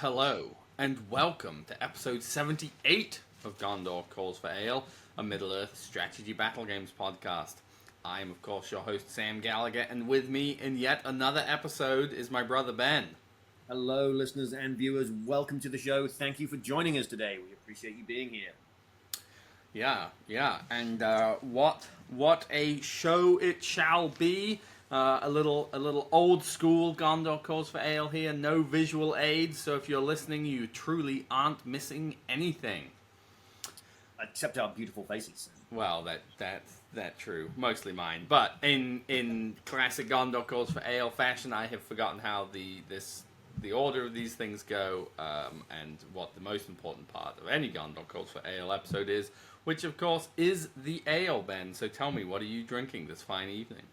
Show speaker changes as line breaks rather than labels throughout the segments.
Hello, and welcome to episode 78 of Gondor Calls for Ale, a Middle-earth strategy battle games podcast. I am, of course, your host, Sam Gallagher, and with me in yet another episode is my brother, Ben.
Hello, listeners and viewers. Welcome to the show. Thank you for joining us today. We appreciate you being here.
Yeah, and what a show it shall be. A little old school Gondor Calls for Ale here. No visual aids, so if you're listening, you truly aren't missing anything.
Except our beautiful faces.
Well, that's true. Mostly mine, but in classic Gondor Calls for Ale fashion, I have forgotten how the order of these things go, and what the most important part of any Gondor Calls for Ale episode is, which of course is the ale, Ben. So tell me, what are you drinking this fine evening?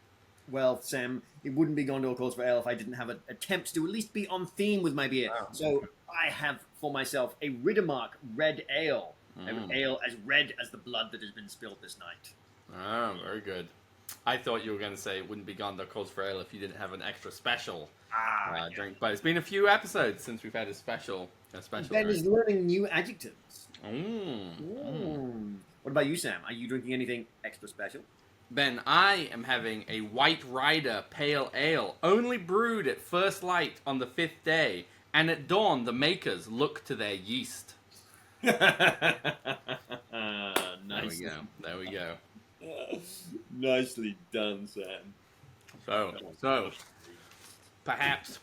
Well, Sam, it wouldn't be Gondor Calls for Ale if I didn't have an attempt to at least be on theme with my beer.
Oh.
So I have for myself a Riddermark Red Ale. An ale as red as the blood that has been spilled this night.
Oh, very good. I thought you were going to say it wouldn't be Gondor Calls for Ale if you didn't have an extra special drink. But it's been a few episodes since we've had a special
Ben
drink.
is learning new adjectives.
Mm.
What about you, Sam? Are you drinking anything extra special?
Ben, I am having a White Rider Pale Ale, only brewed at first light on the 5th day, and at dawn the makers look to their yeast.
Nice.
There we go.
Nicely done, Sam.
So, perhaps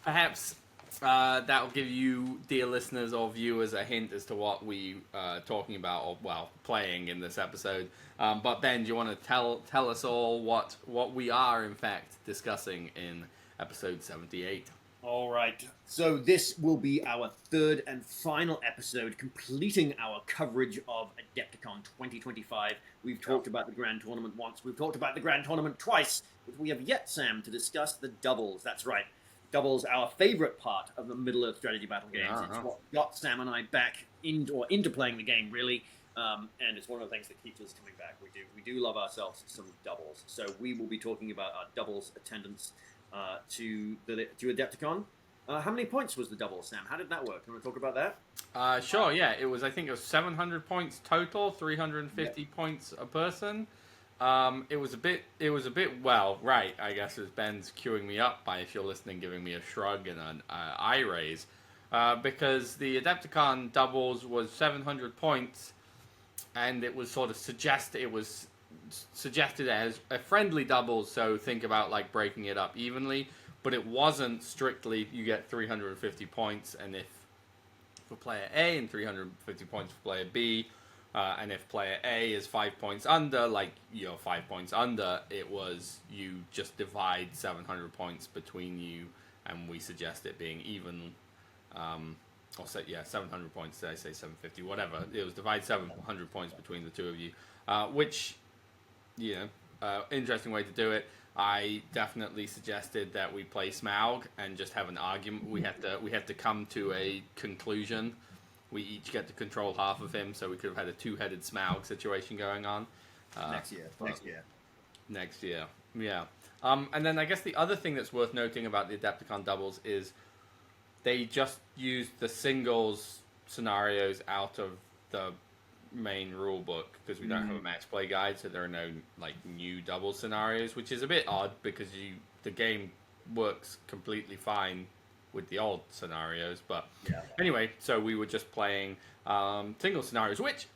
that'll give you, dear listeners or viewers, a hint as to what we are talking about, or playing in this episode. But Ben, do you want to tell us all what we are in fact discussing in episode 78?
All right. So this will be our third and final episode, completing our coverage of Adepticon 2025. We've talked about the Grand Tournament once. We've talked about the Grand Tournament twice. But we have yet, Sam, to discuss the doubles. That's right. Doubles, our favorite part of the Middle-earth strategy battle games.
Uh-huh.
It's what got Sam and I back into playing the game, really. And it's one of the things that keeps us coming back. We do love ourselves some doubles. So we will be talking about our doubles attendance to Adepticon. How many points was the double, Sam? How did that work? You want to talk about that?
Sure. Yeah, I think it was 700 points total, 350 points a person. It was a bit. Well, right. I guess as Ben's queuing me up by, if you're listening, giving me a shrug and an eye raise, because the Adepticon doubles was 700 points, and it was sort of suggested as a friendly doubles. So think about like breaking it up evenly. But it wasn't strictly you get 350 points, and if for player A, and 350 points for player B, and if player A is 5 points under, 5 points under, it was you just divide 700 points between you, and we suggest it being even. 700 points. Did I say 750? Whatever. It was divide 700 points between the two of you, which, interesting way to do it. I definitely suggested that we play Smaug and just have an argument. We have to come to a conclusion. We each get to control half of him, so we could have had a two-headed Smaug situation going on.
Next year.
Yeah. And then I guess the other thing that's worth noting about the Adepticon doubles is they just used the singles scenarios out of the main rule book because we don't have a match play guide, so there are no new double scenarios, which is a bit odd because the game works completely fine with the old scenarios. But anyway, so we were just playing single scenarios, which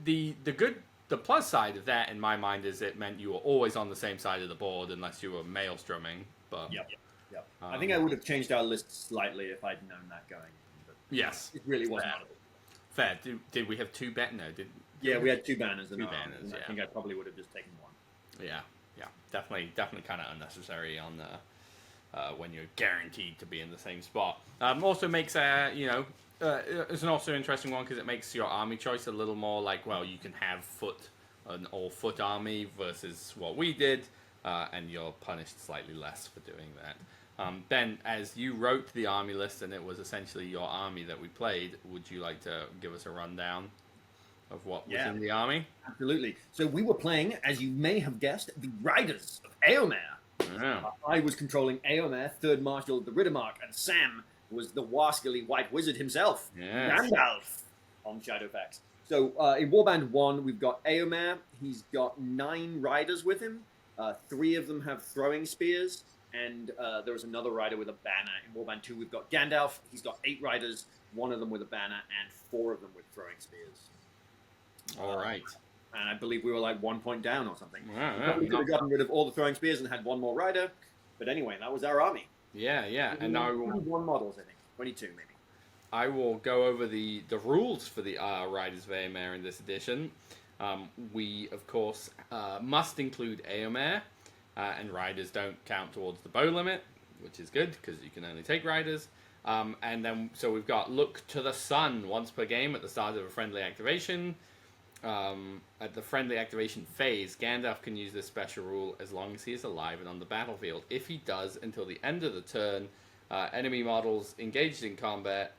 the plus side of that in my mind is it meant you were always on the same side of the board unless you were maelstroming. But
Yep. I think I would have changed our list slightly if I'd known that going. But
yes,
it really wasn't.
Fair. Did we have two
we had two banners.
Two banners.
I think I probably would have just taken one.
Yeah. Definitely kind of unnecessary on when you're guaranteed to be in the same spot. Also makes it's an also interesting one because it makes your army choice a little more you can have an all-foot army versus what we did, and you're punished slightly less for doing that. Ben, as you wrote the army list and it was essentially your army that we played, would you like to give us a rundown of what was in the army?
Absolutely. So we were playing, as you may have guessed, the Riders of Eomer.
Yeah.
I was controlling Eomer, Third Marshal of the Riddermark, and Sam was the wascally white wizard himself,
Yes.
Gandalf, on Shadowfax. So in Warband 1, we've got Eomer. He's got 9 riders with him. 3 of them have throwing spears, and there was another rider with a banner. In Warband 2, we've got Gandalf. He's got 8 riders, 1 of them with a banner, and 4 of them with throwing spears.
All right.
And I believe we were like 1 point down or something.
Yeah,
We could have gotten rid of all the throwing spears and had 1 more rider. But anyway, that was our army.
Yeah. And now
21 models, I think. 22, maybe.
I will go over the rules for the Riders of Eomer in this edition. We, of course, must include Eomer, and riders don't count towards the bow limit, which is good, because you can only take riders. And then, so we've got look to the sun once per game at the start of a friendly activation. At the friendly activation phase, Gandalf can use this special rule as long as he is alive and on the battlefield. If he does, until the end of the turn, enemy models engaged in combat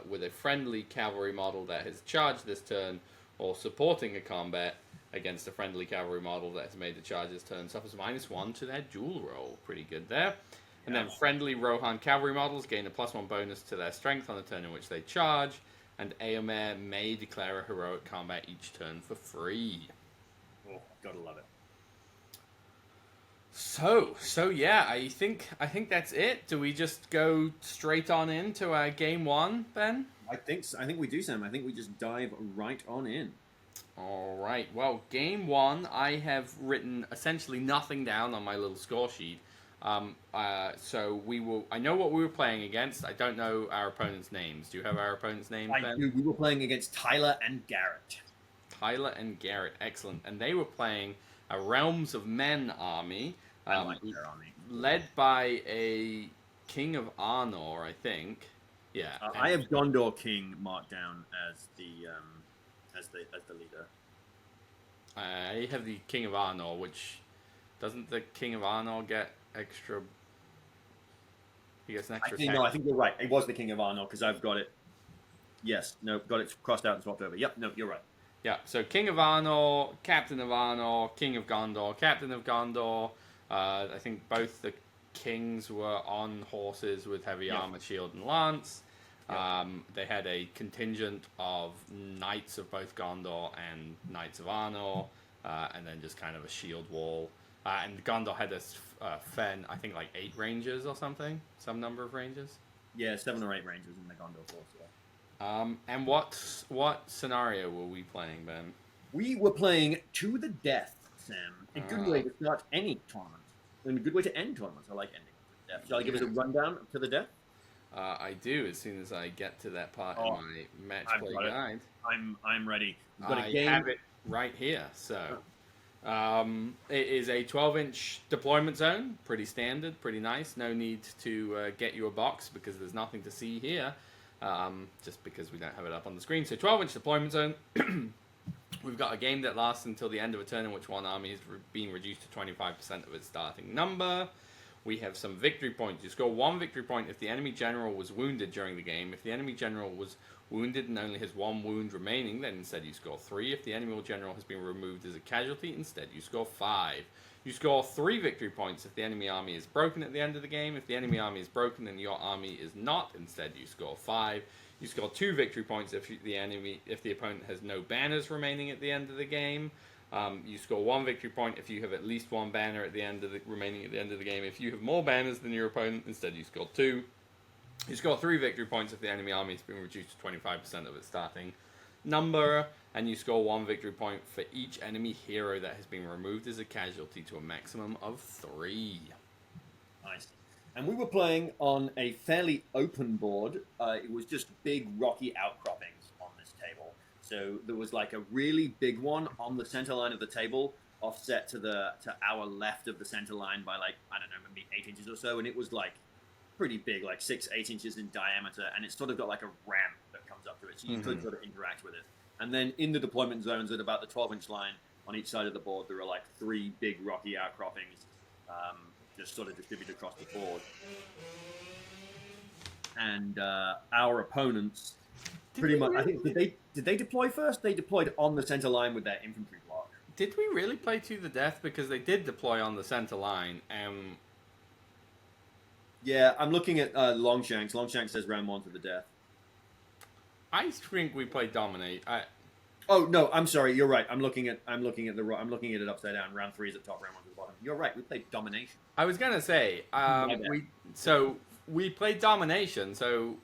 with a friendly cavalry model that has charged this turn, or supporting a combat against a friendly cavalry model that has made the charge this turn, suffers -1 to their duel roll. Pretty good there. And then friendly Rohan cavalry models gain a +1 bonus to their strength on the turn in which they charge. And Eomer may declare a heroic combat each turn for free.
Oh, gotta love it.
So yeah, I think that's it. Do we just go straight on into our game 1, Ben?
I think so. I think we do, Sam. I think we just dive right on in.
All right. Well, game 1, I have written essentially nothing down on my little score sheet. So we will. I know what we were playing against. I don't know our opponents' names. Do you have our opponents' names, Ben?
I do. We were playing against Tyler and Garrett.
Tyler and Garrett, excellent. And they were playing a Realms of Men army,
I like their army.
led by a King of Arnor, I think. Yeah.
I have Gondor King marked down as the leader.
I have the King of Arnor, which doesn't the King of Arnor get extra? He gets an extra.
I think you're right. It was the King of Arnor because I've got it. Yes, no, got it crossed out and swapped over. Yep, no, you're right.
Yeah, so King of Arnor, Captain of Arnor, King of Gondor, Captain of Gondor. I think both the kings were on horses with heavy armor, shield, and lance. They had a contingent of knights of both Gondor and knights of Arnor, and then just kind of a shield wall. And Gondor had a fen, I think like 8 rangers or something, some number of rangers.
Yeah, 7 or 8 rangers in the Gondor force. Yeah.
And what scenario were we playing, Ben?
We were playing to the death, Sam. A good way to start any tournament, and a good way to end tournaments. I like ending to the death. Shall I give us a rundown to the death?
I do as soon as I get to that part in my match play guide.
I'm ready. We've got
I have it right here. So it is a 12-inch deployment zone. Pretty standard, pretty nice. No need to get you a box because there's nothing to see here. Just because we don't have it up on the screen. So 12-inch deployment zone. We've got a game that lasts until the end of a turn in which one army is being reduced to 25% of its starting number. We have some victory points. You score 1 victory point if the enemy general was wounded during the game. If the enemy general was wounded and only has 1 wound remaining, then instead you score 3. If the enemy general has been removed as a casualty, instead you score 5. You score 3 victory points if the enemy army is broken at the end of the game. If the enemy army is broken and your army is not, instead you score 5. You score 2 victory points if the opponent has no banners remaining at the end of the game. You score 1 victory point if you have at least 1 banner remaining at the end of the game. If you have more banners than your opponent, instead you score 2. You score 3 victory points if the enemy army has been reduced to 25% of its starting number, and you score 1 victory point for each enemy hero that has been removed as a casualty to a maximum of 3.
Nice. And we were playing on a fairly open board. It was just big rocky outcroppings on this table. So there was like a really big one on the center line of the table, offset to our left of the center line by like, I don't know, maybe 8 inches or so, and it was like pretty big, like 6-8 inches in diameter, and it's sort of got like a ramp that comes up to it, so you could sort of interact with it. And then in the deployment zones at about the 12-inch line on each side of the board, there are like 3 big rocky outcroppings, just sort of distributed across the board. And our opponents pretty much, I think, did they deploy first? They deployed on the center line with their infantry block.
Did we really play to the death? Because they did deploy on the center line.
Yeah, I'm looking at Longshanks. Longshanks says round 1 to the death.
I think we played Dominate.
Oh no, I'm sorry. You're right. I'm looking at it upside down. Round 3 is at top. Round 1 is at bottom. You're right. We played Domination.
I was gonna say
My bad.
we played Domination. So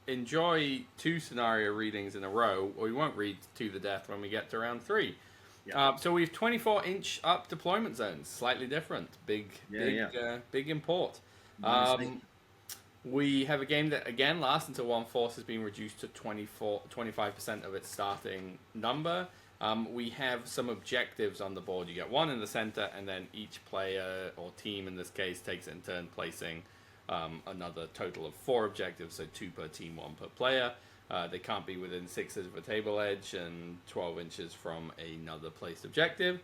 enjoy 2 scenario readings in a row, or we won't read to the death when we get to round 3.
Yeah.
So we have 24-inch up deployment zones, slightly different, big import. We have a game that again lasts until one force has been reduced to 25% of its starting number. We have some objectives on the board. You get one in the center, and then each player or team in this case takes it in turn placing another total of 4 objectives, so 2 per team, 1 per player. They can't be within 6 of a table edge and 12 inches from another placed objective.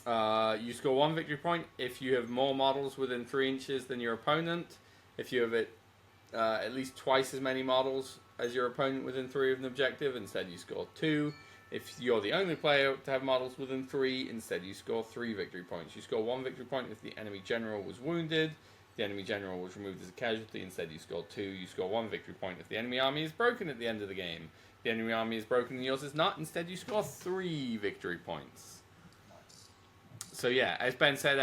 You score 1 victory point if you have more models within 3 inches than your opponent. If you have at least twice as many models as your opponent within 3 of an objective, instead you score 2. If you're the only player to have models within 3, instead you score 3 victory points. You score 1 victory point if the enemy general was wounded. The enemy general was removed as a casualty. Instead, you score 2. You score 1 victory point if the enemy army is broken at the end of the game. If the enemy army is broken and yours is not, instead you score 3 victory points. So yeah, as Ben said,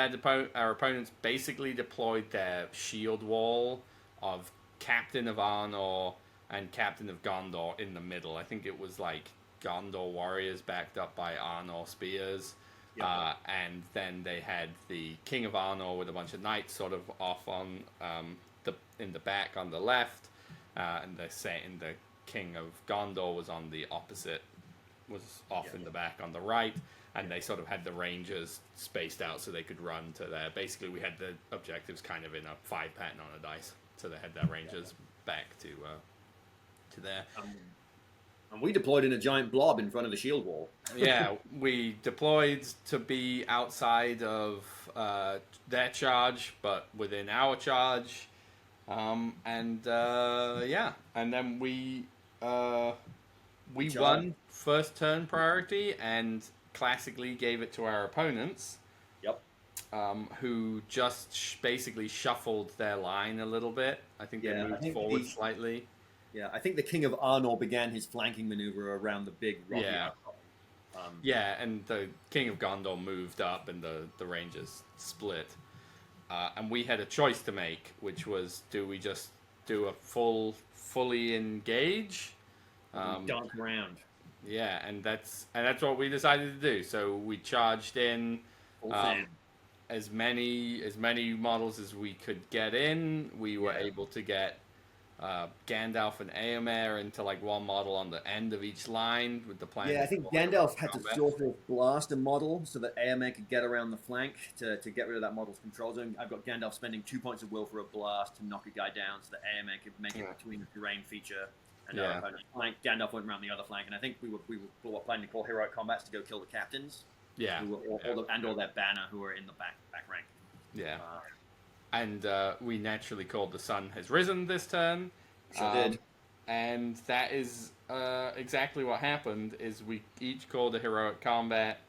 our opponents basically deployed their shield wall of Captain of Arnor and Captain of Gondor in the middle. I think it was like Gondor warriors backed up by Arnor spears. Yep. And then they had the King of Arnor with a bunch of knights sort of off on in the back on the left, and the King of Gondor was on the opposite, was off in the back on the right, and they sort of had the rangers spaced out so they could run to there. Basically, we had the objectives kind of in a 5 pattern on a dice, so they had their rangers back to there.
And we deployed in a giant blob in front of the shield wall.
Yeah, we deployed to be outside of their charge, but within our charge. And then we won first turn priority and classically gave it to our opponents.
Yep.
Who just basically shuffled their line a little bit. I think they moved forward slightly.
Yeah, I think the King of Arnor began his flanking maneuver around the big rocky
and the King of Gondor moved up and the Rangers split. And we had a choice to make, which was, do we just do a fully engage?
Dunk around.
Yeah, and that's what we decided to do. So we charged in as many models as we could get in. We were able to get Gandalf and Éomer into like one model on the end of each line with the plan.
Yeah, I think Gandalf had to sort of blast a model so that Éomer could get around the flank to get rid of that model's control zone. I've got Gandalf spending 2 points of will for a blast to knock a guy down so that Éomer could make it between the terrain feature and our opponent's flank. Gandalf went around the other flank, and I think we were planning to call heroic combats to go kill the captains.
Yeah,
all their banner who are in the back rank.
Yeah. And we naturally called the sun has risen this turn.
Sure did.
And that is exactly what happened, is we each called a heroic combat,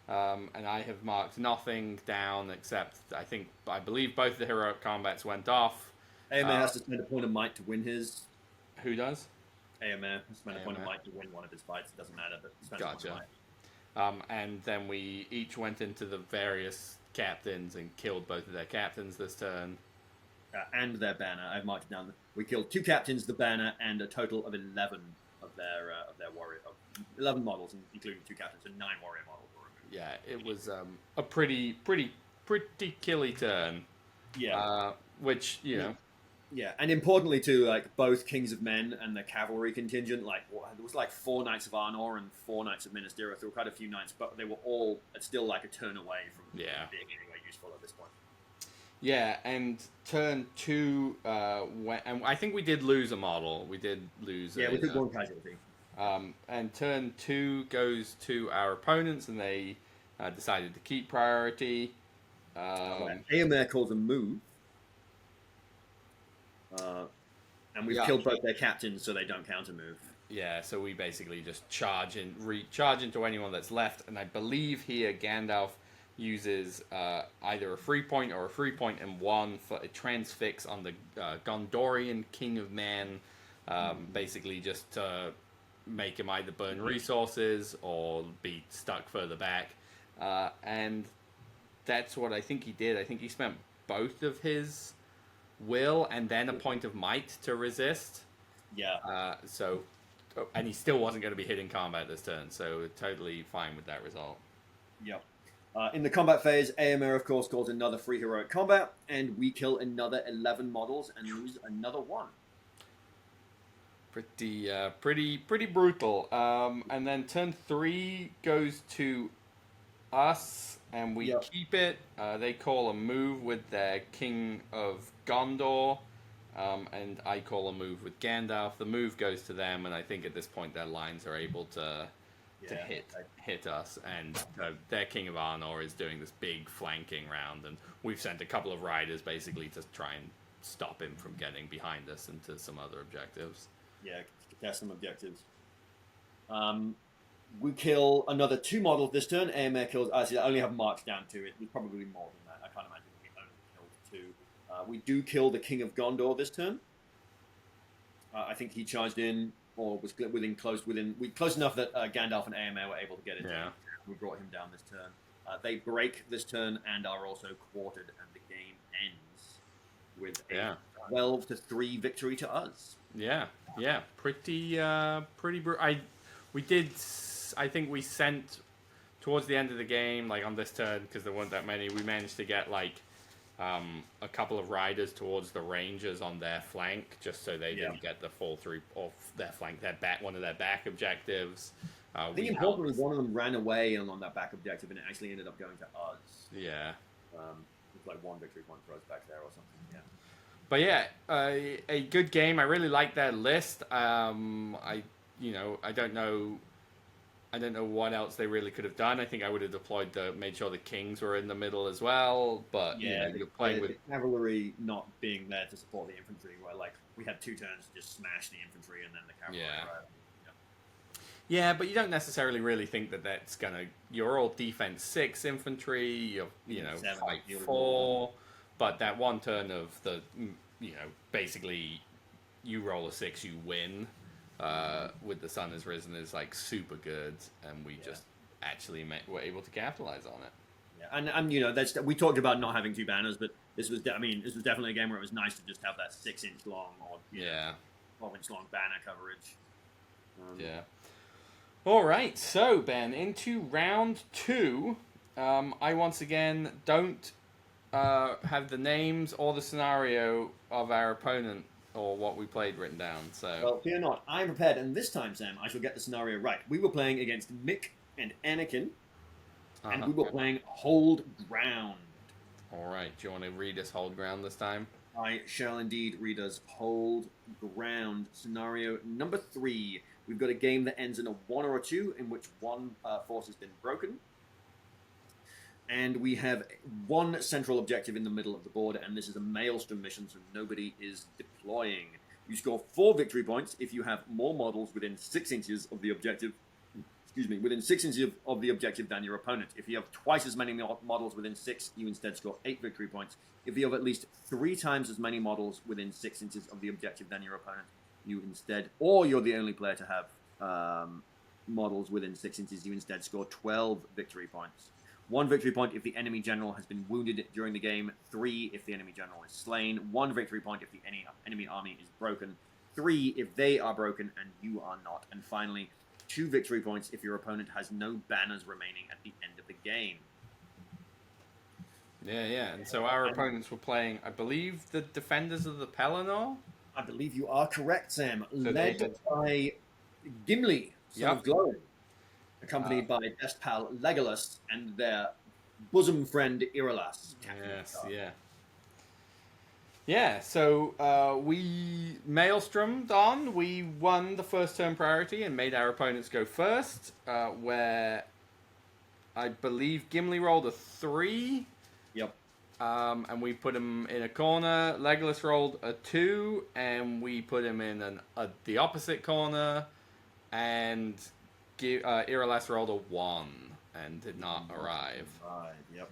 and I have marked nothing down except I believe both the heroic combats went off.
Éomer has to spend a point of might to win his.
Who does?
Éomer has to spend a point of might to win one of his fights. It doesn't matter, but spends a point of might.
And then we each went into the various captains and killed both of their captains this turn.
And their banner. I've marked it down. We killed 2 captains, the banner, and a total of 11 of their warrior, 11 models, including 2 captains, and 9 warrior models were removed.
Yeah, it was a pretty killy turn.
Yeah.
Which know.
Yeah, and importantly too, like both Kings of Men and the cavalry contingent, there was like 4 Knights of Arnor and 4 Knights of Minas Tirith. There were quite a few knights, but they were all still like a turn away from being anywhere useful at this point.
Yeah, and turn 2, and I think we did lose a model. We did lose.
Yeah, we did one casualty.
And turn 2 goes to our opponents, and they decided to keep priority.
Éomer calls a move. And we've killed both their captains, so they don't counter move.
Yeah, so we basically just charge into anyone that's left, and I believe here Gandalf uses either a 3 point or a 3 point and 1 for a transfix on the Gondorian King of Men, basically just to make him either burn resources or be stuck further back. And that's what I think he did. I think he spent both of his will and then a point of might to resist.
Yeah.
And he still wasn't going to be hitting combat this turn, so totally fine with that result.
Yep. In the combat phase, AMR, of course, calls another free heroic combat, and we kill another 11 models and lose another 1.
Pretty brutal. And then turn 3 goes to us, and we keep it. They call a move with their King of Gondor, and I call a move with Gandalf. The move goes to them, and I think at this point their lines are able to hit us, and their King of Arnor is doing this big flanking round, and we've sent a couple of riders basically to try and stop him from getting behind us into some other objectives.
Yeah, test some objectives. We kill another 2 models this turn. AMR kills. Actually, I only have marked down 2. It was probably more than that. I can't imagine we only killed 2. We do kill the King of Gondor this turn. I think he charged in, or was close enough that Gandalf and AMR were able to get it.
Yeah.
We brought him down this turn. They break this turn and are also quartered, and the game ends with a 12-3 victory to us.
Yeah, pretty brutal. I think we sent towards the end of the game, like on this turn, because there weren't that many. We managed to get like a couple of riders towards the Rangers on their flank, just so they didn't get the full 3 off their flank. One of their back objectives.
I think importantly, one of them ran away on that back objective, and it actually ended up going to us.
Yeah.
With like 1 victory point for us back there or something. Yeah.
But yeah, a good game. I really like their list. I don't know what else they really could have done. I think I would have made sure the kings were in the middle as well. But you're playing with
the cavalry not being there to support the infantry. Where like we had 2 turns to just smash the infantry and then the cavalry.
Yeah, but you don't necessarily really think that that's gonna. You're all defense 6 infantry. You're fight 4. But that one turn of the basically you roll a 6, you win. With the sun has risen is like super good, and we just actually were able to capitalize on it.
Yeah, and we talked about not having 2 banners, but this was definitely a game where it was nice to just have that 6-inch long or 12-inch long banner coverage.
All right, so Ben, into round 2. I once again don't have the names or the scenario of our opponent or what we played written down. So
well, fear not, I'm prepared, and this time, Sam, I shall get the scenario right. We were playing against Mick and Anakin, and we were playing Hold Ground.
All right, do you want to read us Hold Ground this time?
I shall indeed read us Hold Ground. Scenario number 3. We've got a game that ends in a 1 or a 2, in which one force has been broken. And we have 1 central objective in the middle of the board, and this is a Maelstrom mission, so nobody is deploying. You score 4 victory points if you have more models within 6 inches of the objective. Within 6 inches of the objective than your opponent. If you have twice as many models within 6, you instead score 8 victory points. If you have at least 3 times as many models within 6 inches of the objective than your opponent, or you're the only player to have models within 6 inches, you instead score 12 victory points. 1 victory point if the enemy general has been wounded during the game. 3 if the enemy general is slain. 1 victory point if the enemy army is broken. 3 if they are broken and you are not. And finally, 2 victory points if your opponent has no banners remaining at the end of the game.
Yeah. And so our opponents were playing, I believe, the Defenders of the Pelennor?
I believe you are correct, Sam. So led by Gimli, son of Glóin, accompanied by best pal Legolas and their bosom friend Irolas.
Yeah, so we maelstrommed on. We won the first turn priority and made our opponents go first, where I believe Gimli rolled a 3.
Yep.
And we put him in a corner. Legolas rolled a 2, and we put him in the opposite corner. And Irolas rolled a 1. and did not arrive.
Right. Yep.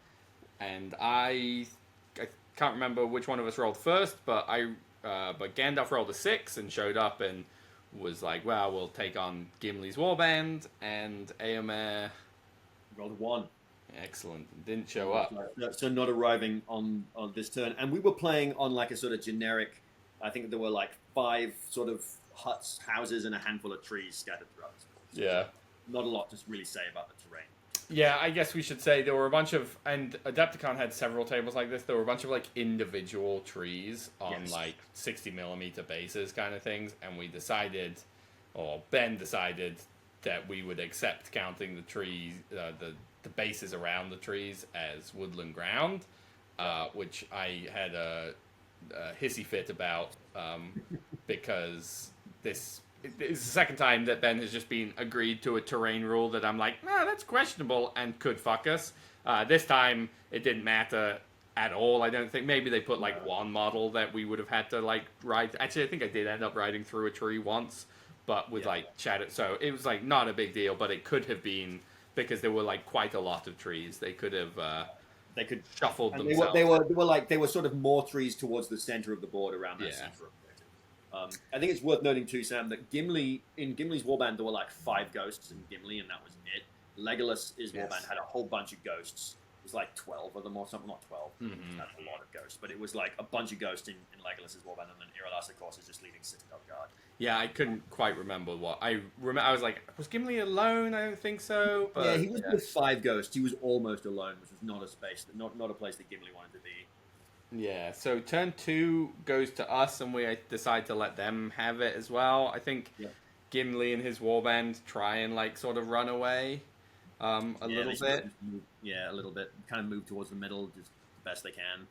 And I can't remember which one of us rolled first, but Gandalf rolled a 6 and showed up and was like, well, we'll take on Gimli's warband, and Éomer
Rolled a 1.
excellent didn't show up.
So not arriving on this turn, and we were playing on like a sort of generic. I think there were like 5 sort of huts, houses, and a handful of trees scattered throughout.
Yeah.
Not a lot to really say about the terrain.
Yeah, I guess we should say there were a bunch of, and Adepticon had several tables like this. There were a bunch of like individual trees on like 60mm bases kind of things, and we decided, or Ben decided, that we would accept counting the trees, the bases around the trees as woodland ground, which I had a hissy fit about because this is the second time that Ben has just been agreed to a terrain rule that I'm like, no, that's questionable and could fuck us. This time it didn't matter at all. I don't think. Maybe they put like one model that we would have had to like ride. Actually, I think I did end up riding through a tree once, but with like shadow. So it was like not a big deal, but it could have been because there were like quite a lot of trees. They could have. They could shuffled themselves.
They were sort of more trees towards the center of the board around that center of objective. I think it's worth noting too, Sam, that Gimli's warband there were like 5 ghosts in Gimli, and that was it. Legolas's warband had a whole bunch of ghosts. It was like 12 of them or something, not 12. That's a lot of ghosts, but it was like a bunch of ghosts in Legolas's warband, and then Irolas, of course, is just leading Citadel Guard.
Yeah, I couldn't quite remember what I was like. Was Gimli alone? I don't think so. But,
yeah, he was with 5 ghosts. He was almost alone, which was not a space, not a place that Gimli wanted to be.
Yeah. So turn 2 goes to us, and we decide to let them have it as well. I think Gimli and his warband try and like sort of run away a little bit.
A little bit. Kind of move towards the middle just the best they can.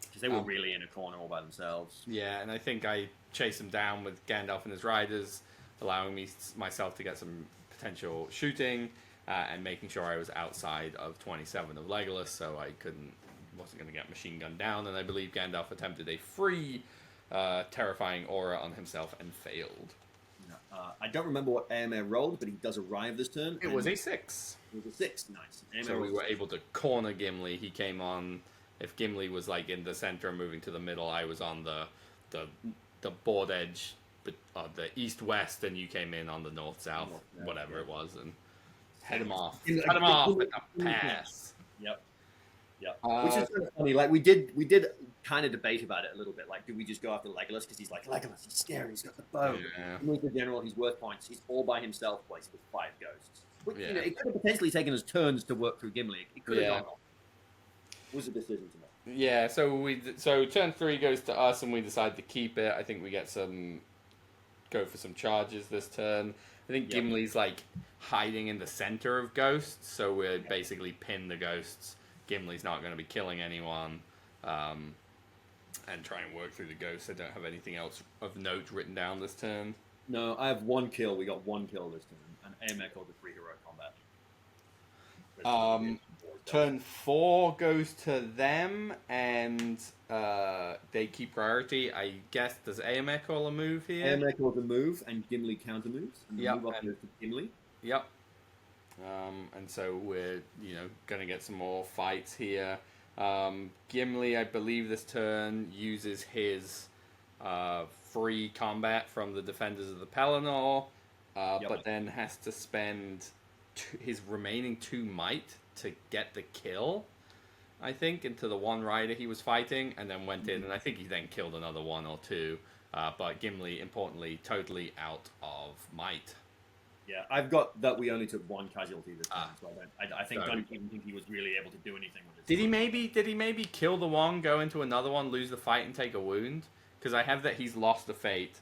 Because they were really in a corner all by themselves.
Yeah, and I think I chased them down with Gandalf and his riders, allowing myself to get some potential shooting and making sure I was outside of 27 of Legolas, so I wasn't going to get machine gunned down. And I believe Gandalf attempted a free, terrifying aura on himself and failed.
I don't remember what Éomer rolled, but he does arrive this turn.
It was a 6.
It was a 6, nice.
So we were able to corner Gimli. He came on. If Gimli was like in the center and moving to the middle, I was on the board edge, the east-west, and you came in on the north-south, whatever it was, and head him off. Cut him off with a pass.
Yep. Which is kind of funny. Like we did kind of debate about it a little bit. Like, do we just go after Legolas because he's like Legolas? He's scary. He's got the bow.
Yeah.
He's the general. He's worth points. He's all by himself, placed with 5 ghosts. Which, it could have potentially taken us turns to work through Gimli. It could have gone on. It was a decision to make.
Yeah. So turn 3 goes to us, and we decide to keep it. I think we go for some charges this turn. I think Gimli's like hiding in the center of ghosts, so we're basically pin the ghosts. Gimli's not going to be killing anyone, and try and work through the ghosts. I don't have anything else of note written down this turn.
No, I have 1 kill. We got 1 kill this turn, and Éomer called the 3 heroic combat.
Turn 4 goes to them, and they keep priority. I guess, does Éomer call a move here?
Éomer calls a move, and Gimli counter moves, and the move up goes to Gimli.
Yep. And so we're, going to get some more fights here. Gimli, I believe this turn, uses his free combat from the Defenders of the Pelennor, but then has to spend his remaining 2 might to get the kill, I think, into the one rider he was fighting, and then went in, and I think he then killed another 1 or 2. But Gimli, importantly, totally out of might.
Yeah, I've got that we only took 1 casualty this time, so I don't even think he was really able to do anything with it.
Did he maybe kill the one, go into another one, lose the fight, and take a wound? Because I have that he's lost the fate.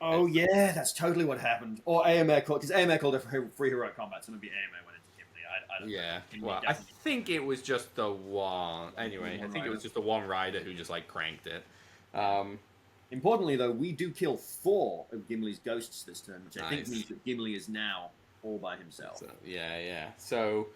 Oh yeah, that's totally what happened. Or Éomer called, because Éomer called it free heroic combat, so maybe Éomer went into Gimli. I don't know.
Well, I think it was just the one. Anyway, I think it was just the one rider who just like cranked it.
Importantly, though, we do kill 4 of Gimli's ghosts this turn, which I think means that Gimli is now all by himself.
So,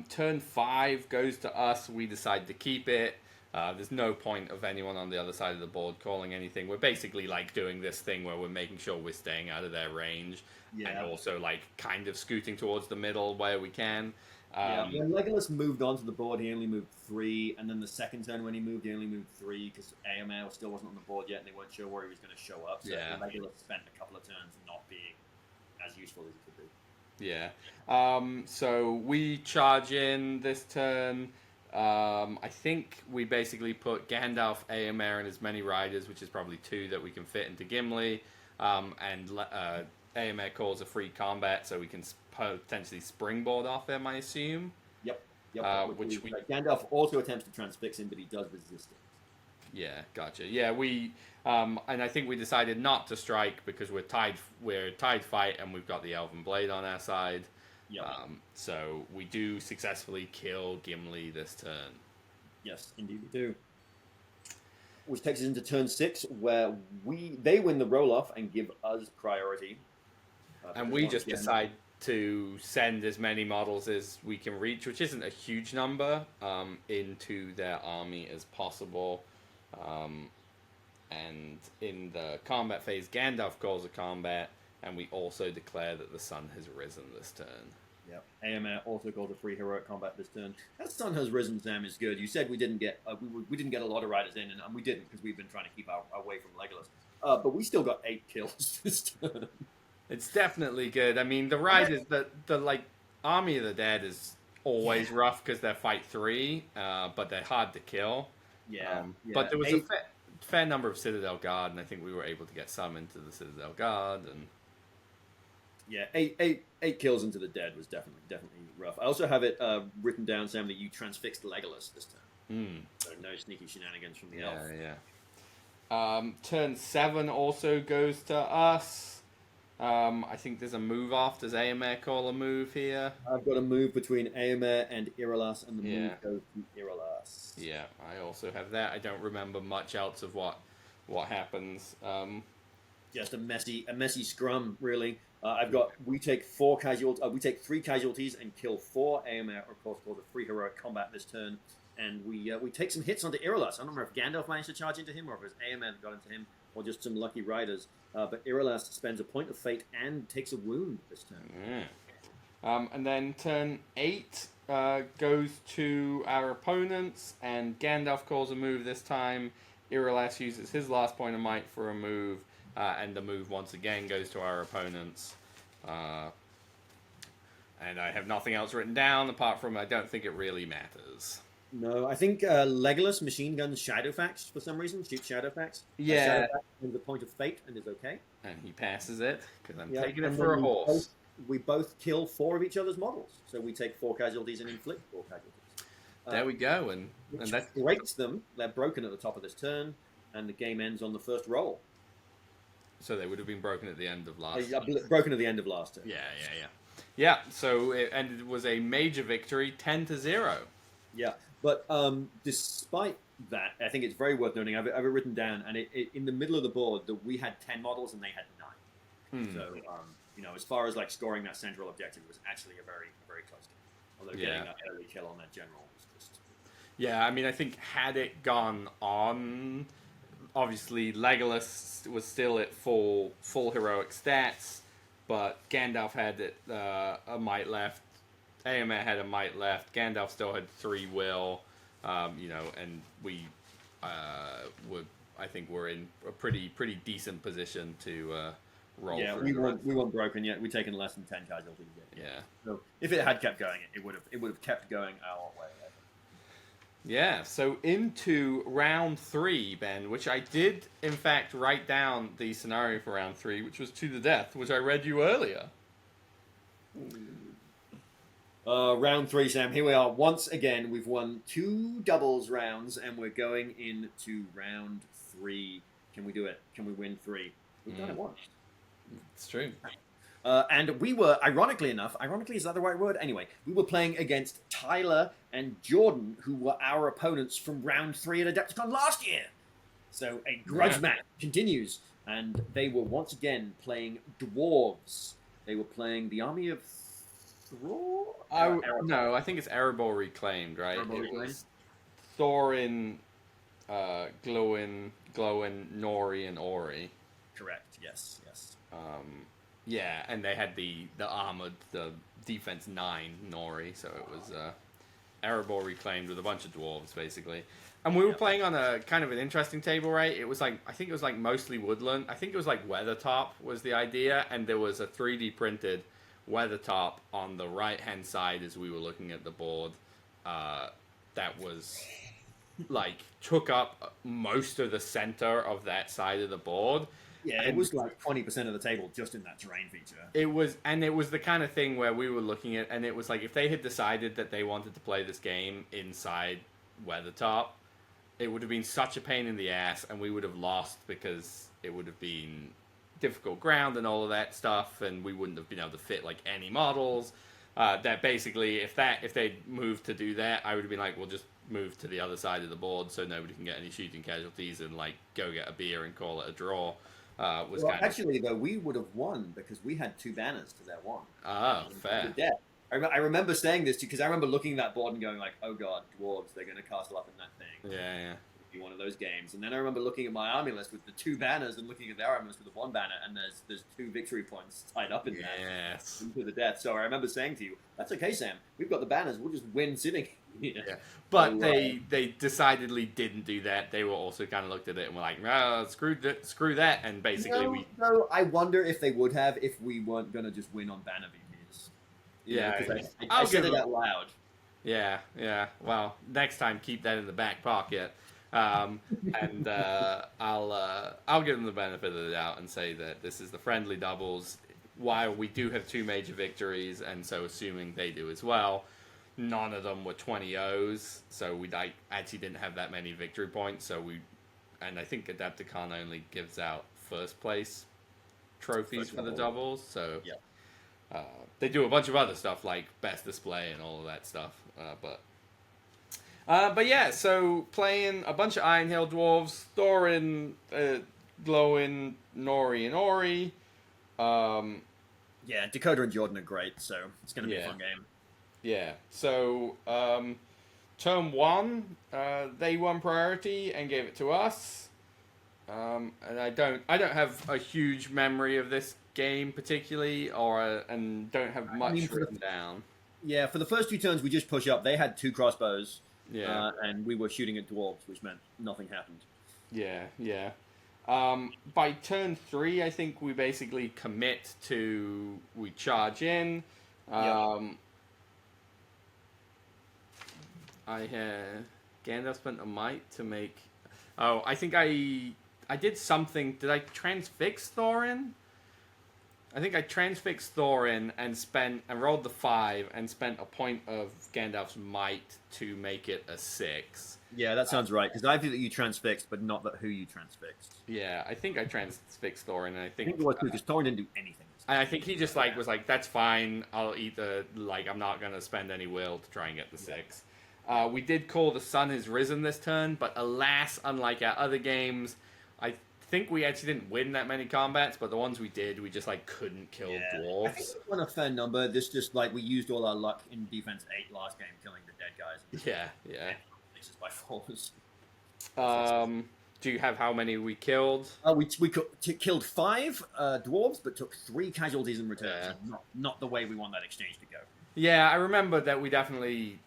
turn 5 goes to us. We decide to keep it. There's no point of anyone on the other side of the board calling anything. We're basically like doing this thing where we're making sure we're staying out of their range, and also like kind of scooting towards the middle where we can.
When Legolas moved onto the board, he only moved 3, and then the second turn when he only moved 3 because AML still wasn't on the board yet, and they weren't sure where he was going to show up. So Legolas spent a couple of turns not being as useful as he could be.
Yeah. So we charge in this turn. I think we basically put Gandalf, Éomer, and as many riders, which is probably 2 that we can fit into Gimli. And Éomer calls a free combat, so we can potentially springboard off him, I assume.
Yep.
Gandalf
also attempts to transfix him, but he does resist it.
Yeah, gotcha. Yeah, we and I think we decided not to strike because we're tied fight, and we've got the Elven Blade on our side.
Yep.
So we do successfully kill Gimli this turn.
Yes, indeed we do. Which takes us into turn 6, where they win the roll-off and give us priority.
And we just decide to send as many models as we can reach, which isn't a huge number, into their army as possible. And in the combat phase, Gandalf calls a combat, and we also declare that the sun has risen this turn.
Yep. AMR also called a free heroic combat this turn. That sun has risen, Sam, is good. You said we didn't get we didn't get a lot of riders in, and we didn't because we've been trying to keep away from Legolas. But we still got 8 kills this turn.
It's definitely good. I mean, the riders, the like Army of the Dead is always rough because they're fight 3, but they're hard to kill. But there was a fair number of Citadel Guard, and I think we were able to get some into the Citadel Guard. And
yeah, eight kills into the Dead was definitely rough. I also have it written down, Sam, that you transfixed Legolas this turn. So no sneaky shenanigans from the elf.
Turn 7 also goes to us. I think there's a move off. Does Éomer call a move here?
I've got a move between Éomer and Irolas, and the move goes to Irolas.
Yeah, I also have that. I don't remember much else of what happens.
Just a messy scrum, really. We take 3 casualties and kill 4. Éomer, of course, calls a free heroic combat this turn, and we take some hits onto Irolas. I don't remember if Gandalf managed to charge into him, or if it was Éomer that got into him, or just some lucky riders. But Irolas spends a point of fate and takes a wound this turn.
And then turn 8 goes to our opponents, and Gandalf calls a move this time. Irolas uses his last point of might for a move, and the move once again goes to our opponents. And I have nothing else written down apart from I don't think it really matters.
No, I think Legolas machine guns Shadowfax for some reason. Shoots Shadowfax.
Yeah.
Shadowfax is the point of fate and is okay.
And he passes it because I'm taking it for a horse.
We both kill 4 of each other's models, so we take 4 casualties and inflict 4 casualties.
There we go, and
that breaks them. They're broken at the top of this turn, and the game ends on the first roll.
So they would have been broken at the end of last.
Broken at the end of last turn.
Yeah. So it was a major victory, 10-0.
Yeah. But despite that, I think it's very worth noting. I've it written down, and it in the middle of the board that we had 10 models and they had 9. So as far as like scoring that central objective, it was actually a very very close game. Although getting that early kill on that general was just.
Yeah, I mean, I think had it gone on, obviously Legolas was still at full heroic stats, but Gandalf had a might left. Éomer had a might left. Gandalf still had 3 will, and we I think we're in a pretty decent position to roll.
Yeah, we weren't broken yet. We'd taken less than 10 casualties yet.
Yeah.
So if it had kept going, it would have kept going our way.
Yeah. So into round 3, Ben, which I did in fact write down the scenario for round 3, which was to the death, which I read you earlier.
Round 3, Sam. Here we are. Once again, we've won 2 doubles rounds, and we're going into round 3. Can we do it? Can we win 3? We've done it once.
It's true.
And we were, ironically is that the right word? Anyway, we were playing against Tyler and Jordan, who were our opponents from round 3 at Adepticon last year. So a grudge match continues, and they were once again playing dwarves. They were playing the army of
No, I think it's Erebor Reclaimed, right?
Erebor
It was Thorin, Glowin, Nori, and Ori.
Correct. Yes. Yes.
Yeah, and they had the armored, the defense 9 Nori, so it was Erebor reclaimed with a bunch of dwarves basically. And we were playing on a kind of an interesting table, right? It was like, I think it was like mostly woodland. I think it was like Weathertop was the idea, and there was a 3D printed Weathertop on the right hand side as we were looking at the board. That was like took up most of the center of that side of the board.
Yeah, it was like 20% of the table just in that terrain feature.
It was the kind of thing where we were looking at, and it was like if they had decided that they wanted to play this game inside Weathertop, it would have been such a pain in the ass, and we would have lost because it would have been difficult ground and all of that stuff, and we wouldn't have been able to fit like any models. That basically, if they'd moved to do that, I would have been like, we'll just move to the other side of the board so nobody can get any shooting casualties and like go get a beer and call it a draw.
Actually, though, we would have won because we had 2 banners to their 1.
Oh, fair.
I remember saying this because I remember looking at that board and going like, "Oh God, dwarves! They're going to castle up in that thing."
Yeah.
It'd be one of those games. And then I remember looking at my army list with the 2 banners and looking at their army list with the 1 banner, and there's 2 victory points tied up in there.
Yes.
Into the death. So I remember saying to you, "That's okay, Sam. We've got the banners. We'll just win sitting."
Yeah. But so, they decidedly didn't do that. They were also kind of looked at it and were like, "No, screw that." And basically,
I wonder if they would have if we weren't going to just win on banner VPs.
Yeah,
I said it out loud.
Yeah. Well, next time keep that in the back pocket, and I'll give them the benefit of the doubt and say that this is the friendly doubles. While we do have 2 major victories, and so assuming they do as well, none of them were 20-0s, so we actually didn't have that many victory points. And I think Adepticon only gives out first place trophies for the doubles, so.
Yeah.
They do a bunch of other stuff like best display and all of that stuff, but yeah. So playing a bunch of Iron Hill dwarves, Thorin, Glowin, Nori, and Ori.
Yeah, Dakota and Jordan are great, so it's going to be a fun game.
Yeah. So turn 1, they won priority and gave it to us. And I don't have a huge memory of this game particularly, and don't have much written down.
Yeah, for the first 2 turns we just push up. They had 2 crossbows.
Yeah.
And we were shooting at dwarves, which meant nothing happened.
Yeah. By turn 3, I think we basically commit to we charge in. Gandalf spent a might to make. Oh, I think I did something. Did I transfix Thorin? I think I transfixed Thorin and rolled the 5 and spent a point of Gandalf's might to make it a 6.
Yeah, that sounds right. Because I feel that you transfixed, but not that who you transfixed.
Yeah, I think I transfixed Thorin, and I think
it was because Thorin didn't do anything.
And I think he just was like, that's fine. I'll eat I'm not gonna spend any will to try and get the 6. We did call the sun has risen this turn, but alas, unlike our other games, I think we actually didn't win that many combats, but the ones we did, we just couldn't kill dwarves.
I think we won a fair number. This just we used all our luck in defense 8 last game, killing the dead guys.
Yeah.
This is by 4s.
Do you have how many we killed?
We killed 5 dwarves, but took 3 casualties in return.
Yeah.
So not the way we want that exchange to go.
Yeah, I remember that we definitely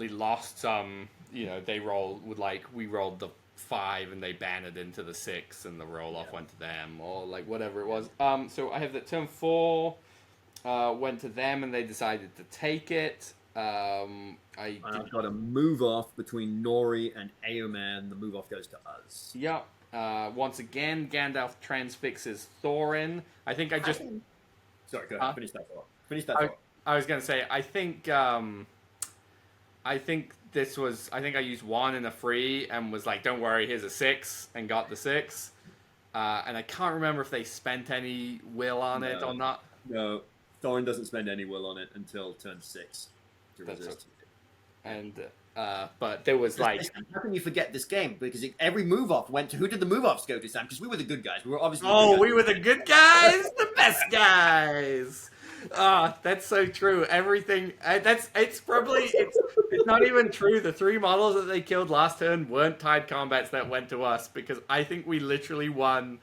lost some. They rolled with we rolled the 5 and they banned it into the 6 and the roll off went to them or whatever it was. So I have that turn 4 went to them and they decided to take it. I've
got a move off between Nori and Eomer. The move off goes to us.
Yep. Once again, Gandalf transfixes Thorin. I think I just.
Sorry, go ahead. Finish that thought.
I was gonna say. I think this was. I think I used 1 in a free and was like, "Don't worry, here's a 6," and got the 6. And I can't remember if they spent any will on it or not.
No, Thorin doesn't spend any will on it until turn 6 to resist.
And but there was
how can you forget this game? Because every move off went to who did the move offs go to, Sam? Because we were the good guys. We were obviously.
We were the good guys, the best guys. That's so true. Everything. It's not even true. The 3 models that they killed last turn weren't tied combats that went to us because I think we literally won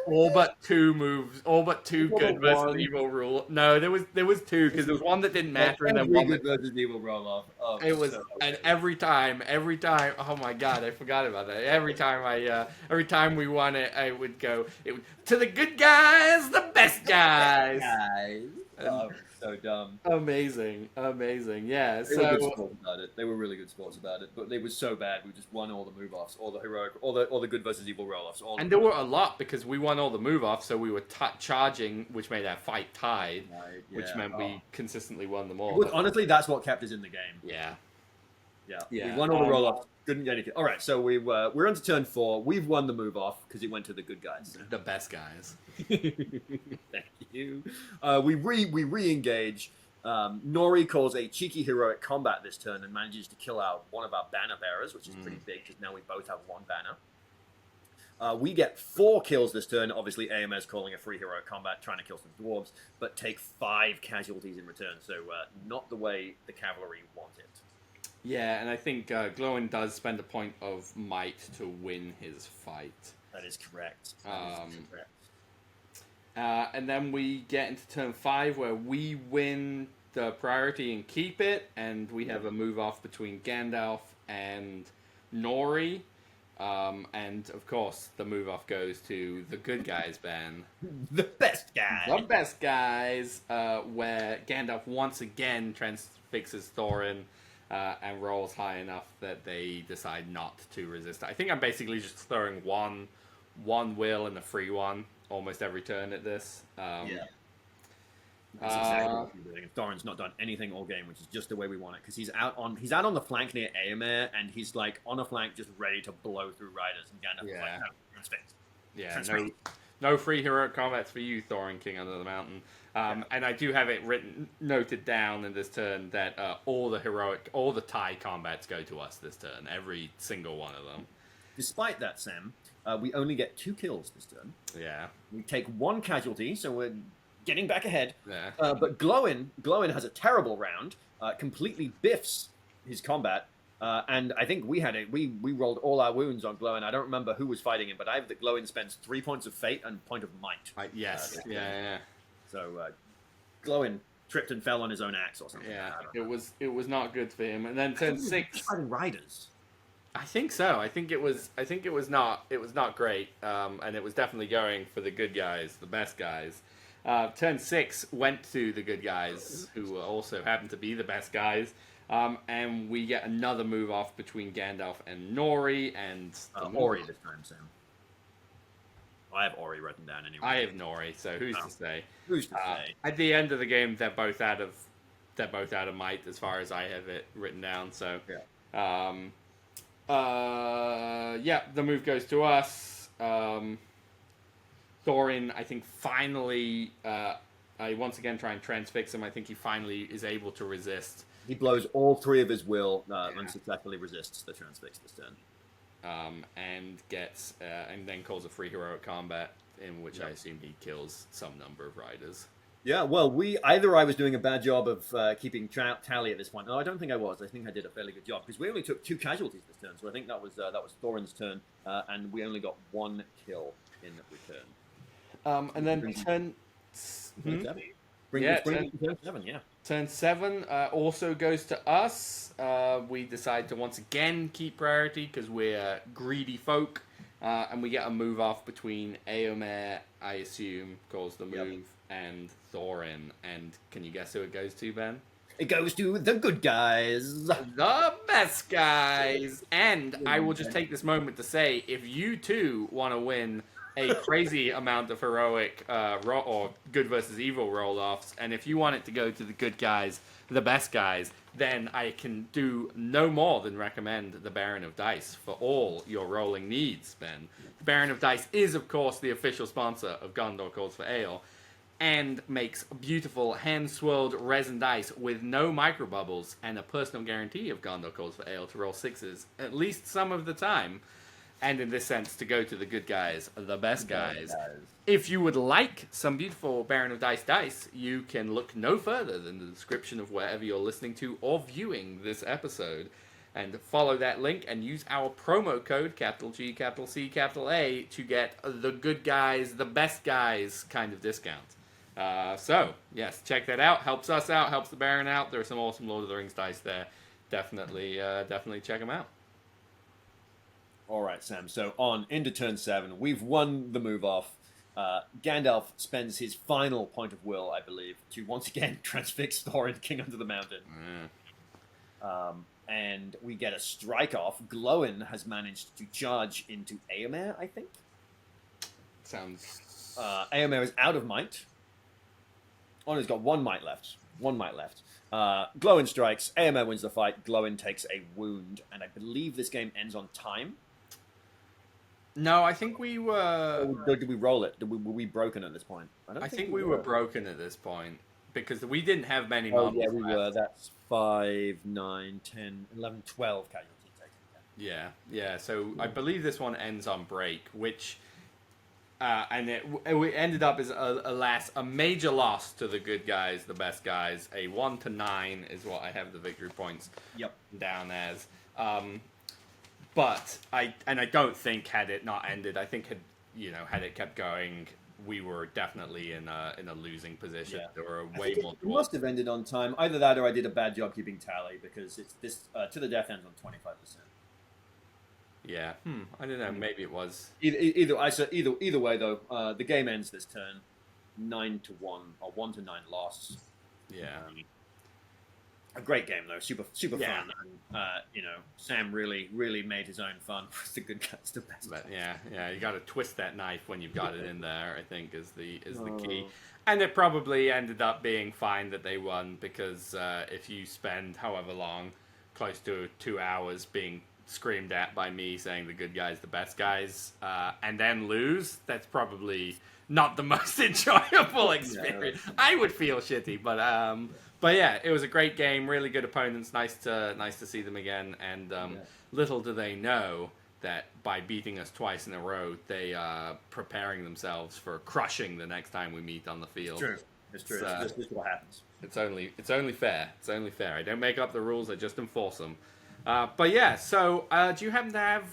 all but 2 moves, all but 2
All
good
but
versus
one.
evil rule. No, there was 2 because there was one that didn't matter and then
Every
one that
good versus evil roll off. Oh,
it was,
so
and every time, oh my god, I forgot about that. Every time we won it, I would go, to the good guys, the best guys.
guys.
And
Oh, so dumb.
amazing, yeah.
They were good
So,
sports about it. They were really good sports about it. But they were so bad. We just won all the move offs, all the heroic, all the good versus evil roll offs.
and there were a lot because we won all the move offs, so we were charging, which made our fight tied,
Right,
which
yeah.
meant we consistently won them all.
Well, honestly, that's what kept us in the game.
Yeah.
Yeah,
Yeah.
we won all the roll offs. Couldn't get anything. All right, so we're on to turn 4. We've won the move off because it went to the good guys.
The best guys.
Thank you. We re-engage. Nori calls a cheeky heroic combat this turn and manages to kill out one of our banner bearers, which is pretty big because now we both have 1 banner. We get 4 kills this turn. Obviously, AMS calling a free heroic combat, trying to kill some dwarves, but take 5 casualties in return. So not the way the cavalry want it.
Yeah, and I think Glowin does spend a point of might to win his fight.
That is correct.
And then we get into turn 5 where we win the priority and keep it, and we have a move off between Gandalf and Nori. And of course, the move off goes to the good guys, Ben.
The best guy.
The best guys, where Gandalf once again transfixes Thorin and rolls high enough that they decide not to resist. I think I'm basically just throwing one will and a free one almost every turn at this.
Yeah. That's exactly what we're doing. Thorin's not done anything all game, which is just the way we want it, because he's out on the flank near Aemir, and he's like on a flank just ready to blow through riders, and Gandalf is like, no, transfix.
Yeah, no free heroic combats for you, Thorin, King Under the Mountain. And I do have it noted down in this turn that all the tie combats go to us this turn, every single one of them. Despite
that, Sam, we only get 2 kills this turn.
Yeah.
We take 1 casualty, so we're getting back ahead.
Yeah.
But Glowin has a terrible round, completely biffs his combat, and I think we rolled all our wounds on Glowin. I don't remember who was fighting him, but I have that Glowin spends 3 points of fate and point of might.
Yes. Yeah.
So Glowin tripped and fell on his own axe or something.
Yeah, it was not good for him. And then turn 6.
Fighting riders.
I think so. I think it was not great. And it was definitely going for the good guys, the best guys. Turn 6 went to the good guys, who also happened to be the best guys. And we get another move off between Gandalf and Nori, and
Ori this time, Sam. I have Ori written down anyway.
I have Nori, so who's to say?
Who's to say?
At the end of the game, they're both out of might as far as I have it written down. So, the move goes to us. Thorin, I think, finally, I once again try and transfix him. I think he finally is able to resist.
He blows all 3 of his will and successfully resists the transfix this turn.
And gets and then calls a free heroic combat, in which I assume he kills some number of riders.
Yeah, well, I was doing a bad job of keeping tally at this point. No, I don't think I was. I think I did a fairly good job, because we only took 2 casualties this turn, so I think that was Thorin's turn, and we only got 1 kill in return.
And then turn
7. Turn 7, yeah.
Turn 7 also goes to us. We decide to once again keep priority because we're greedy folk. And we get a move off between Aomer, I assume, calls the move, and Thorin. And can you guess who it goes to, Ben?
It goes to the good guys.
The best guys. And I will just take this moment to say, if you too want to win a crazy amount of heroic or good versus evil roll-offs, and if you want it to go to the good guys, the best guys, then I can do no more than recommend the Baron of Dice for all your rolling needs, Ben. The Baron of Dice is, of course, the official sponsor of Gondor Calls for Ale, and makes beautiful hand-swirled resin dice with no microbubbles and a personal guarantee of Gondor Calls for Ale to roll 6s at least some of the time. and in this sense, to go to the good guys, the best guys.
Guys.
If you would like some beautiful Baron of dice, you can look no further than the description of wherever you're listening to or viewing this episode, and follow that link and use our promo code, capital G, capital C, capital A, to get the good guys, the best guys kind of discount. So, yes, check that out. Helps us out, helps the Baron out. There are some awesome Lord of the Rings dice there. Definitely check them out.
All right, Sam. So on into turn 7, we've won the move off. Gandalf spends his final point of will, I believe, to once again transfix Thorin, King Under the Mountain. And we get a strike off. Glowin has managed to charge into Éomer, I think.
Sounds...
Éomer is out of might. Oh, he's got 1 might left. 1 might left. Glowin strikes. Éomer wins the fight. Glowin takes a wound. And I believe this game ends on time.
No, I think we were...
Or did we roll it? Were we broken at this point?
I think we were broken at this point. Because we didn't have many
Oh,
models
yeah, we
left.
were. That's 5, 9, 10, 11, 12 casualties taken.
Yeah. So I believe this one ends on break, which... and it ended up as a major loss to the good guys, the best guys. A 1-9 is what I have the victory points down as. But I don't think had it not ended, I think had it kept going, we were definitely in a losing position.
Yeah.
There were
I
way
think
more.
it must have ended on time. Either that, or I did a bad job keeping tally because it's this to the death ends on 25%.
Yeah. I don't know. Maybe it was.
Either way though, the game ends this turn 9-1 or 1-9 loss.
Yeah.
A great game though, super
Yeah.
fun. And, Sam really made his own fun with the good guys, the best.
But yeah, you got to twist that knife when you've got it in there. I think is the key, and it probably ended up being fine that they won because if you spend however long, close to 2 hours, being screamed at by me saying the good guys, the best guys, and then lose, that's probably not the most enjoyable experience. I would feel shitty, but yeah, it was a great game. Really good opponents. Nice to see them again. And little do they know that by beating us twice in a row, they are preparing themselves for crushing the next time we meet on the field.
It's true. It's just what happens.
It's only fair. It's only fair. I don't make up the rules. I just enforce them. But yeah. So do you happen to have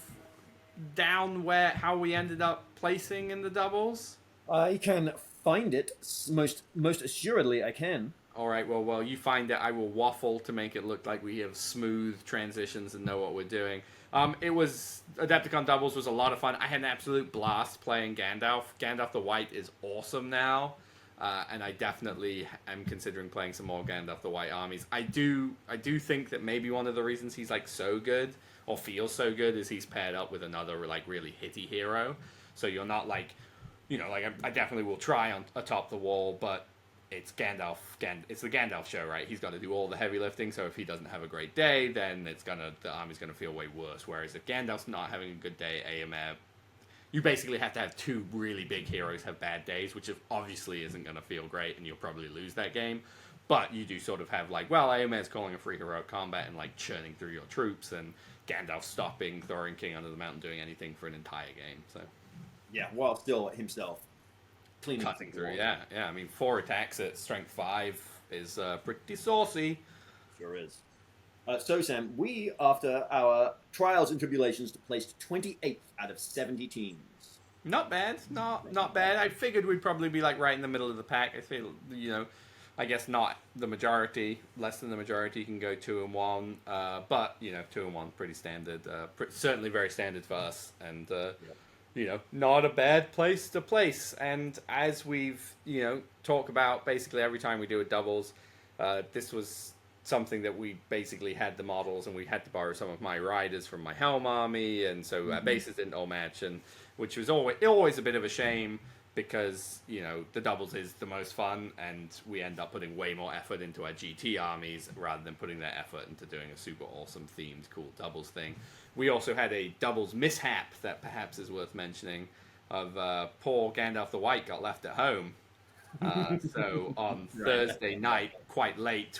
down how we ended up placing in the doubles?
I can find it. Most assuredly, I can.
All right, well, you find it. I will waffle to make it look like we have smooth transitions and know what we're doing. Adepticon Doubles was a lot of fun. I had an absolute blast playing Gandalf. Gandalf the White is awesome now, and I definitely am considering playing some more Gandalf the White armies. I do think that maybe one of the reasons he's like so good or feels so good is he's paired up with another like really hitty hero. So you're not like, I definitely will try on atop the wall, but it's Gandalf. It's the Gandalf show, right? He's got to do all the heavy lifting. So if he doesn't have a great day, then the army's gonna feel way worse. Whereas if Gandalf's not having a good day, Éomer, you basically have to have 2 really big heroes have bad days, which obviously isn't gonna feel great, and you'll probably lose that game. But you do sort of have like, well, Éomer's calling a free heroic combat and like churning through your troops, and Gandalf stopping Thorin King Under the Mountain doing anything for an entire game. So
yeah, while still himself
cutting through. Yeah. I mean, 4 attacks at strength 5 is pretty saucy.
Sure is. So Sam, we after our trials and tribulations placed 28th out of 70 teams.
Not bad. Not bad. I figured we'd probably be like right in the middle of the pack. I feel I guess not the majority. Less than the majority can go 2-1. But 2-1 pretty standard. Certainly very standard for us. And not a bad place to place. And as we've, talk about basically every time we do a doubles, this was something that we basically had the models and we had to borrow some of my riders from my Helm army. And so our bases didn't all match, and which was always a bit of a shame because, the doubles is the most fun and we end up putting way more effort into our GT armies rather than putting that effort into doing a super awesome themed cool doubles thing. We also had a doubles mishap that perhaps is worth mentioning of poor Gandalf the White got left at home. So on Thursday night, quite late,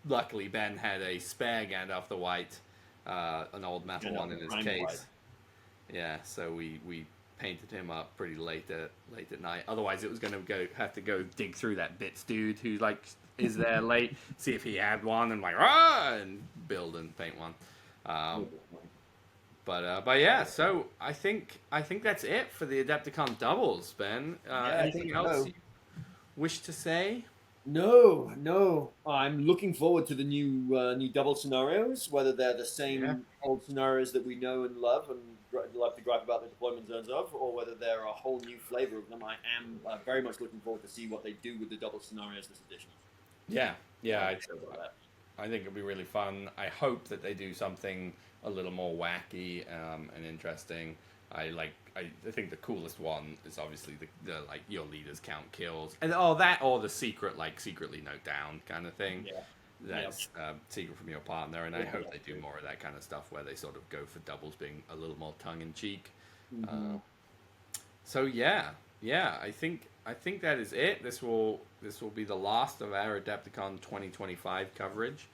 luckily Ben had a spare Gandalf the White, an old metal one in his case. Yeah, so we painted him up pretty late at night. Otherwise, it was going to have to go dig through that bits dude who like is there late, see if he had one, and like and build and paint one. But yeah, so I think that's it for the Adepticon Doubles, Ben. Anything else you wish to say?
No. I'm looking forward to the new double scenarios, whether they're the same old scenarios that we know and love and love to gripe about the deployment zones of, or whether they're a whole new flavor of them. I am very much looking forward to see what they do with the double scenarios this edition.
Yeah, I think it'll be really fun. I hope that they do something a little more wacky and interesting. I think the coolest one is obviously the like your leaders count kills and or the secretly note down kind of thing.
Yeah.
That's secret from your partner, and I hope they do more of that kind of stuff where they sort of go for doubles being a little more tongue in cheek.
Mm-hmm.
So yeah, I think that is it. This will be the last of our Adepticon 2025 coverage.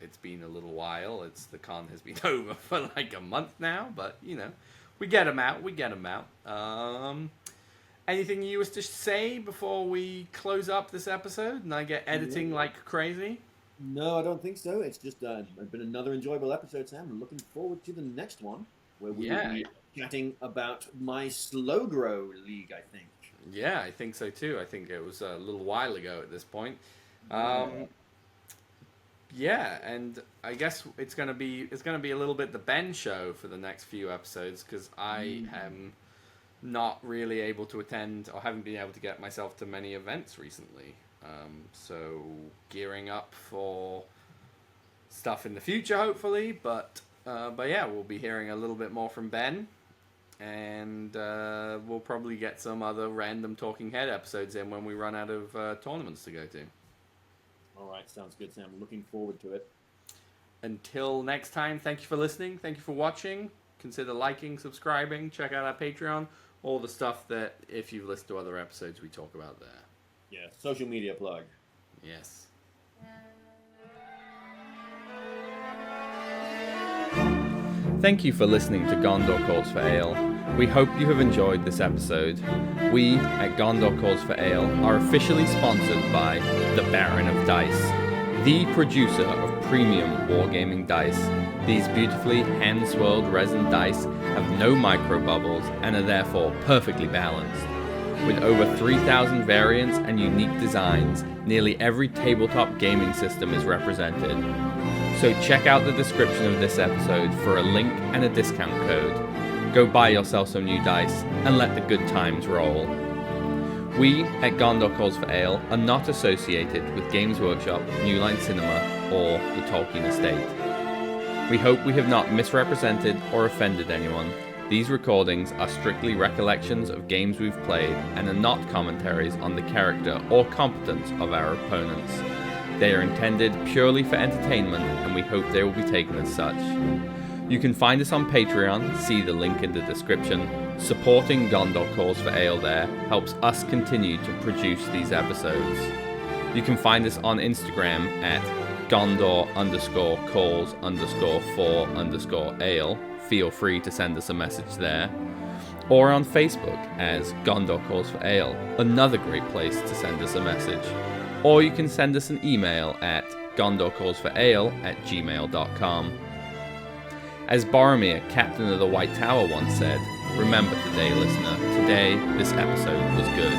It's been a little while. The con has been over for like a month now, but we get them out. Anything you was to say before we close up this episode and I get editing like crazy?
No, I don't think so. It's just been another enjoyable episode, Sam. I'm looking forward to the next one where we will be chatting about my slow grow league, I think.
Yeah, I think so too. I think it was a little while ago at this point. Yeah, and I guess it's gonna be a little bit the Ben show for the next few episodes because I am not really able to attend or haven't been able to get myself to many events recently. So gearing up for stuff in the future, hopefully. But yeah, we'll be hearing a little bit more from Ben, and we'll probably get some other random talking head episodes in when we run out of tournaments to go to.
All right, sounds good, Sam. Looking forward to it.
Until next time, thank you for listening. Thank you for watching. Consider liking, subscribing. Check out our Patreon. All the stuff that, if you've listened to other episodes, we talk about there.
Yeah, social media plug.
Yes. Thank you for listening to Gondor Calls for Ale. We hope you have enjoyed this episode. We, at Gondor Calls for Ale, are officially sponsored by the Baron of Dice, the producer of premium wargaming dice. These beautifully hand-swirled resin dice have no microbubbles and are therefore perfectly balanced. With over 3,000 variants and unique designs, nearly every tabletop gaming system is represented. So check out the description of this episode for a link and a discount code. Go buy yourself some new dice and let the good times roll. We at Gondor Calls for Ale are not associated with Games Workshop, New Line Cinema, or the Tolkien Estate. We hope we have not misrepresented or offended anyone. These recordings are strictly recollections of games we've played and are not commentaries on the character or competence of our opponents. They are intended purely for entertainment, and we hope they will be taken as such. You can find us on Patreon, see the link in the description. Supporting Gondor Calls for Ale there helps us continue to produce these episodes. You can find us on Instagram at Gondor_calls_for_ale. Feel free to send us a message there. Or on Facebook as Gondor Calls for Ale, another great place to send us a message. Or you can send us an email at gondorcallsforale@gmail.com. As Boromir, Captain of the White Tower, once said, remember today, listener, today this episode was good.